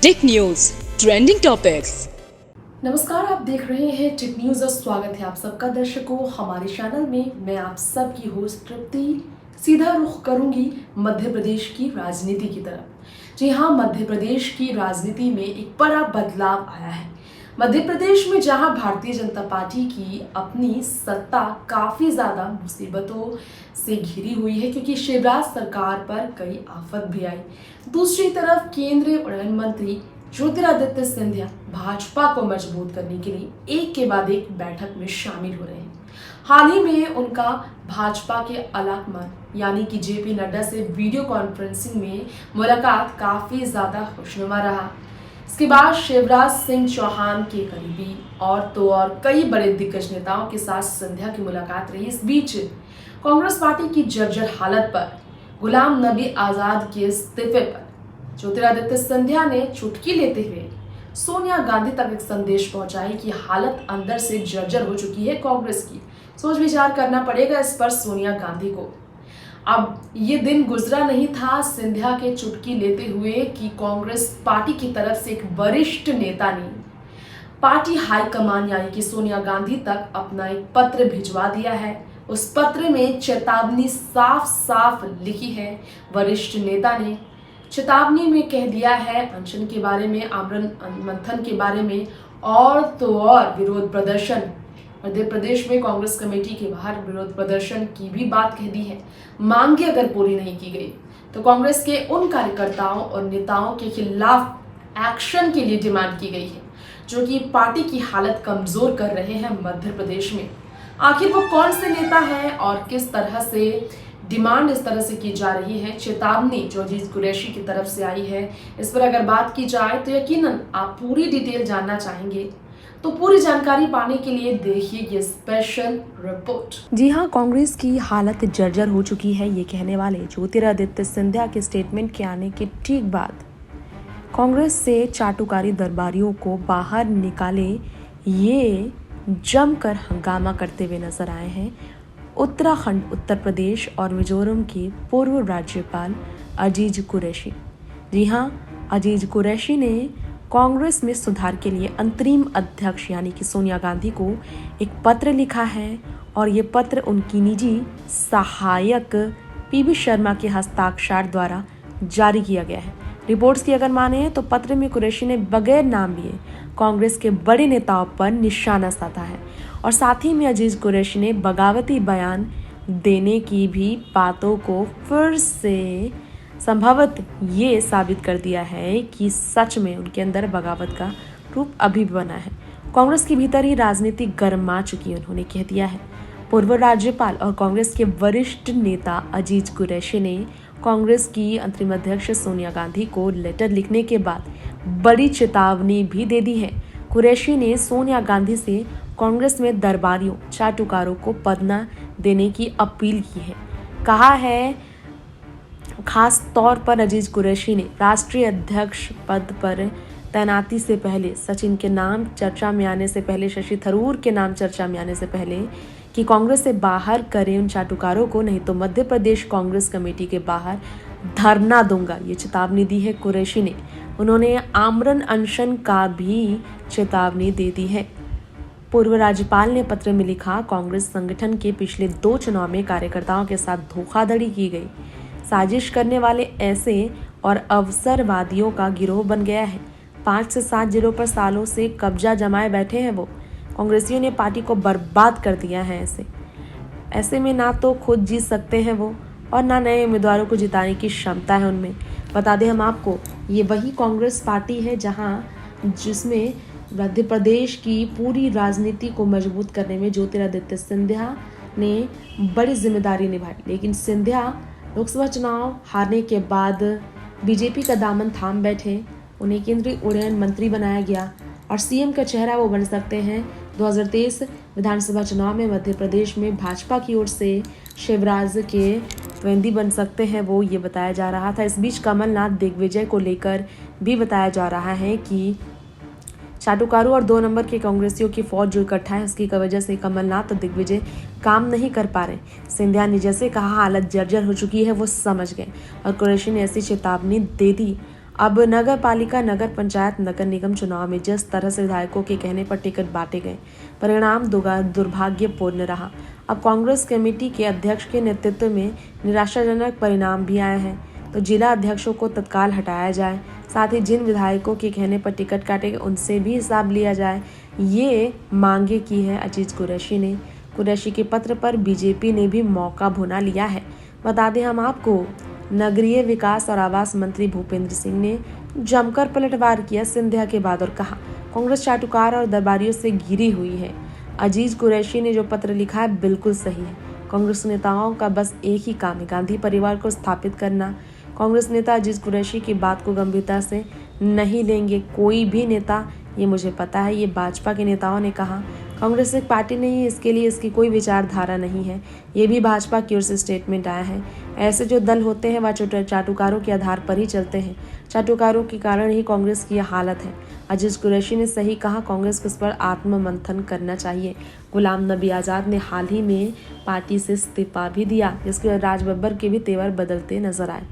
Tech news trending topics. नमस्कार, आप देख रहे हैं टेक न्यूज और स्वागत है आप सबका दर्शकों हमारे चैनल में। मैं आप सबकी होस्ट तृप्ति सीधा रुख करूंगी मध्य प्रदेश की राजनीति की तरफ। जी हाँ, मध्य प्रदेश की राजनीति में एक बड़ा बदलाव आया है। मध्य प्रदेश में जहां भारतीय जनता पार्टी की अपनी सत्ता काफी ज्यादा मुसीबतों से घिरी हुई है, क्योंकि शिवराज सरकार पर कई आफत भी आई। दूसरी तरफ केंद्रीय उड़यन मंत्री ज्योतिरादित्य सिंधिया भाजपा को मजबूत करने के लिए एक के बाद एक बैठक में शामिल हो रहे हैं। हाल ही में उनका भाजपा के अलाकमान यानी कि जेपी नड्डा से वीडियो कॉन्फ्रेंसिंग में मुलाकात काफी ज्यादा खुशनुमा रहा। इसके बाद शिवराज सिंह चौहान के करीबी और कई बड़े दिग्गज नेताओं के साथ सिंधिया की मुलाकात रही। इस बीच कांग्रेस पार्टी की जर्जर हालत पर, गुलाम नबी आजाद के इस्तीफे पर ज्योतिरादित्य सिंधिया ने चुटकी लेते हुए सोनिया गांधी तक एक संदेश पहुंचाई कि हालत अंदर से जर्जर हो चुकी है कांग्रेस की। सोच विचार करना पड़ेगा इस पर सोनिया गांधी को। अब ये दिन गुजरा नहीं था सिंधिया के चुटकी लेते हुए कि कांग्रेस पार्टी की तरफ से एक वरिष्ठ नेता ने पार्टी हाईकमान यानी कि सोनिया गांधी तक अपना एक पत्र भिजवा दिया है। उस पत्र में चेतावनी साफ साफ लिखी है। वरिष्ठ नेता ने चेतावनी में कह दिया है अनशन के बारे में, आमरण मंथन के बारे में और विरोध प्रदर्शन। मध्य प्रदेश में कांग्रेस कमेटी के बाहर विरोध प्रदर्शन की भी बात कह दी है। मांगे अगर पूरी नहीं की गई तो कांग्रेस के उन कार्यकर्ताओं और नेताओं के खिलाफ एक्शन के लिए डिमांड की गई है जो कि पार्टी की हालत कमजोर कर रहे हैं मध्य प्रदेश में। आखिर वो कौन से नेता हैं और किस तरह से डिमांड इस तरह से की जा रही है, चेतावनी जो अजीज कुरैशी की तरफ से आई है, इस पर अगर बात की जाए तो यकीनन आप पूरी डिटेल जानना चाहेंगे। तो पूरी जानकारी पाने के लिए देखिए ये स्पेशल रिपोर्ट। जी हाँ, कांग्रेस की हालत जर्जर हो चुकी है, ये कहने वाले ज्योतिरादित्य सिंधिया के स्टेटमेंट के आने के ठीक बाद कांग्रेस से चाटुकारी दरबारियों को बाहर निकाले ये जमकर हंगामा करते हुए नजर आए हैं उत्तराखंड, उत्तर प्रदेश और मिजोरम के पूर्व राज्यपाल अजीज कुरैशी। जी हाँ, अजीज कुरैशी ने कांग्रेस में सुधार के लिए अंतरिम अध्यक्ष यानी कि सोनिया गांधी को एक पत्र लिखा है और ये पत्र उनकी निजी सहायक पीबी शर्मा के हस्ताक्षर द्वारा जारी किया गया है। रिपोर्ट्स की अगर माने तो पत्र में कुरैशी ने बगैर नाम लिए कांग्रेस के बड़े नेताओं पर निशाना साधा है और साथ ही में अजीज कुरैशी ने बगावती बयान देने की भी बातों को फिर से संभवत ये साबित कर दिया है कि सच में उनके अंदर बगावत का रूप अभी भी बना है। कांग्रेस के भीतर ही राजनीति गर्मा चुकी है, उन्होंने कह दिया है। पूर्व राज्यपाल और कांग्रेस के वरिष्ठ नेता अजीज कुरैशी ने कांग्रेस की अंतरिम अध्यक्ष सोनिया गांधी को लेटर लिखने के बाद बड़ी चेतावनी भी दे दी है। कुरैशी ने सोनिया गांधी से कांग्रेस में दरबारियों, चाटुकारों को पद न देने की अपील की है। कहा है खास तौर पर अजीज कुरैशी ने राष्ट्रीय अध्यक्ष पद पर तैनाती से पहले, सचिन के नाम चर्चा में आने से पहले, शशि थरूर के नाम चर्चा में आने से पहले कि कांग्रेस से बाहर करें उन चाटुकारों को, नहीं तो मध्य प्रदेश कांग्रेस कमेटी के बाहर धरना दूंगा, ये चेतावनी दी है कुरैशी ने। उन्होंने आमरण अनशन का भी चेतावनी दे दी है। पूर्व राज्यपाल ने पत्र में लिखा, कांग्रेस संगठन के पिछले 2 चुनाव में कार्यकर्ताओं के साथ धोखाधड़ी की गई। साजिश करने वाले ऐसे और अवसरवादियों का गिरोह बन गया है। 5 से 7 जिलों पर सालों से कब्जा जमाए बैठे हैं वो। कांग्रेसियों ने पार्टी को बर्बाद कर दिया है। ऐसे में ना तो खुद जीत सकते हैं वो और ना नए उम्मीदवारों को जिताने की क्षमता है उनमें। बता दें हम आपको, ये वही कांग्रेस पार्टी है जिसमें मध्य प्रदेश की पूरी राजनीति को मजबूत करने में ज्योतिरादित्य सिंधिया ने बड़ी जिम्मेदारी निभाई। लेकिन सिंधिया लोकसभा चुनाव हारने के बाद बीजेपी का दामन थाम बैठे। उन्हें केंद्रीय उड़यन मंत्री बनाया गया और सीएम का चेहरा वो बन सकते हैं। 2023 विधानसभा चुनाव में मध्य प्रदेश में भाजपा की ओर से शिवराज के प्रतिद्वंदी बन सकते हैं वो, ये बताया जा रहा था। इस बीच कमलनाथ दिग्विजय को लेकर भी बताया जा रहा है कि चाटुकारों और 2 नंबर के कांग्रेसियों की फौज जो इकट्ठा है, उसकी वजह से कमलनाथ और दिग्विजय काम नहीं कर पा रहे। सिंधिया ने जैसे कहा हालत जर्जर हो चुकी है वो समझ गए और कुरैशी ने ऐसी चेतावनी दे दी। अब नगर पालिका, नगर पंचायत, नगर निगम चुनाव में जिस तरह से विधायकों के कहने पर टिकट बांटे गए, परिणाम दुर्भाग्यपूर्ण रहा। अब कांग्रेस कमेटी के अध्यक्ष के नेतृत्व में निराशाजनक परिणाम भी आए हैं, तो जिला अध्यक्षों को तत्काल हटाया जाए, साथ ही जिन विधायकों के कहने पर टिकट काटे गए उनसे भी हिसाब लिया जाए। ये मांगे की है अजीज कुरैशी ने। कुरैशी के पत्र पर बीजेपी ने भी मौका भुना लिया है। बता दें हम आपको, नगरीय विकास और आवास मंत्री भूपेंद्र सिंह ने जमकर पलटवार किया सिंधिया के बाद और कहा कांग्रेस चाटुकार और दरबारियों से घिरी हुई है। अजीज कुरैशी ने जो पत्र लिखा है बिल्कुल सही है। कांग्रेस नेताओं का बस एक ही काम है, गांधी परिवार को स्थापित करना। कांग्रेस नेता अजीज कुरैशी की बात को गंभीरता से नहीं लेंगे कोई भी नेता, ये मुझे पता है। ये भाजपा के नेताओं ने कहा। कांग्रेस एक पार्टी नहीं है, इसके लिए इसकी कोई विचारधारा नहीं है। ये भी भाजपा की ओर से स्टेटमेंट आया है। ऐसे जो दल होते हैं वह चाटुकारों के आधार पर ही चलते हैं। चाटुकारों के कारण ही कांग्रेस की यह हालत है। अजीज कुरैशी ने सही कहा, कांग्रेस को इस पर आत्ममंथन करना चाहिए। गुलाम नबी आज़ाद ने हाल ही में पार्टी से इस्तीफा भी दिया, जिसके बाद राज बब्बर के भी तेवर बदलते नजर आए।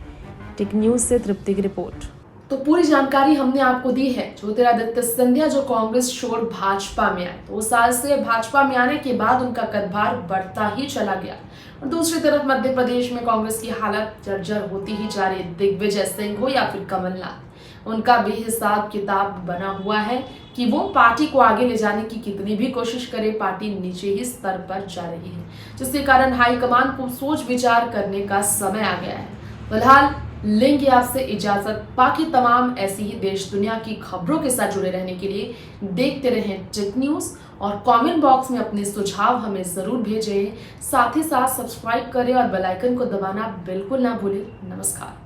टेक न्यूज से तृप्ति की रिपोर्ट। तो पूरी जानकारी हमने आपको दी है। ज्योतिरादित्य सिंधिया जो कांग्रेस छोड़ भाजपा में आए, 2 साल से भाजपा में आने के बाद उनका कदभार बढ़ता ही चला गया और दूसरी तरफ मध्य प्रदेश में कांग्रेस की हालत जर्जर होती ही जा रही। दिग्विजय सिंह हो या फिर कमलनाथ, उनका भी हिसाब किताब बना हुआ है कि वो पार्टी को आगे ले जाने की कितनी भी कोशिश करे, पार्टी नीचे ही स्तर पर जा रही है, जिसके कारण हाईकमान को सोच विचार करने का समय आ गया है। फिलहाल लेंगे आपसे इजाजत। बाकी तमाम ऐसी ही देश दुनिया की खबरों के साथ जुड़े रहने के लिए देखते रहें टेक न्यूज और कमेंट बॉक्स में अपने सुझाव हमें जरूर भेजें। साथ ही साथ सब्सक्राइब करें और बेल आइकन को दबाना बिल्कुल ना भूलें। नमस्कार।